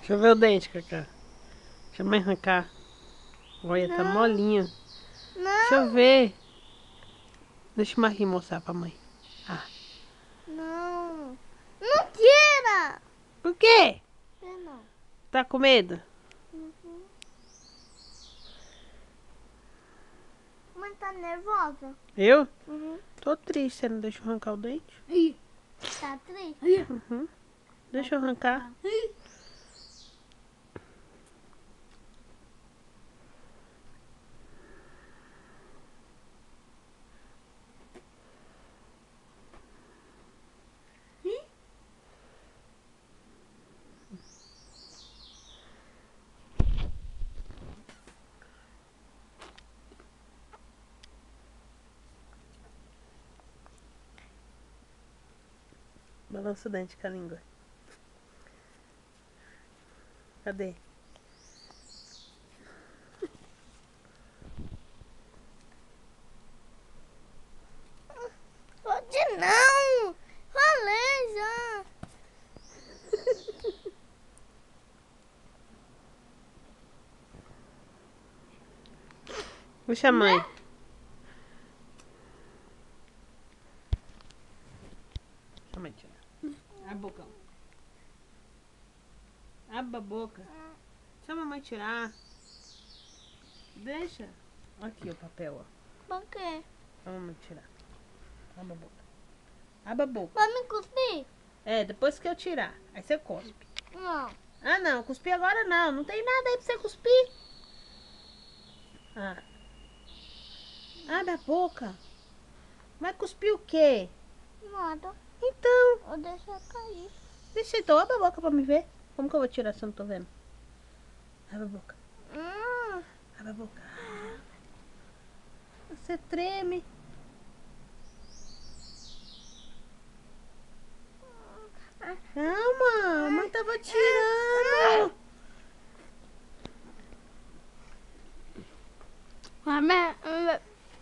Deixa eu ver o dente, Cacá. Deixa a mãe arrancar. Olha, tá molinho. Deixa eu Não, ver. Deixa o Marquinhos mostrar pra mãe. Ah. não. Não tira! Por quê? Não. Tá com medo? Uhum. Mãe tá nervosa? Eu? Uhum. Tô triste, você não deixa eu arrancar o dente? Tá triste? Uhum. Deixa eu arrancar. Balança o dente com a língua. Cadê? Pode não! Falei já! Puxa a mãe. Deixa a mãe tirar. Abre a boca. Abre a boca. Deixa a mamãe tirar. Deixa. Aqui o papel, ó. Por quê? Pra mamãe tirar. Abre a boca. Abre a boca. Vai me cuspir? É, depois que eu tirar. Aí você cospe. Não. Ah, não. Cuspir agora não. Não tem nada aí pra você cuspir. Ah. Abre a boca. Vai cuspir o quê? Nada. Então. Eu deixo cair. Deixa então. Abre a boca pra me ver. Como que eu vou tirar se eu não tô vendo? Abre a boca. Abre a boca. Você treme. Calma, a mãe tava tirando.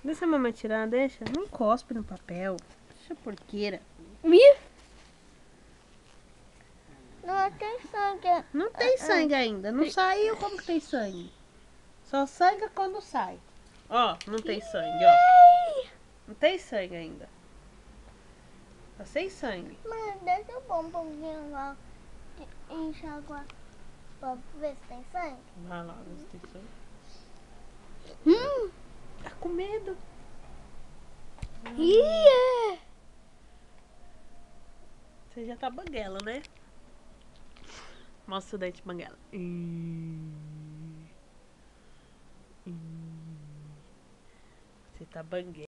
Deixa a mamãe tirar, deixa. Não cospe no papel. Deixa a porqueira. Não tem sangue. Não tem sangue ainda. Não saiu, como que tem sangue? Só sangue quando sai. Ó, não tem sangue, ó. Não tem sangue ainda. Tá sem sangue. Mas deixa eu pôr um pouquinho lá. Enxágua. Pra ver se tem sangue. Vai lá, ver se tem sangue. Tá com medo. Você já tá banguela, né? Mostra o dente banguela. Você tá banguela.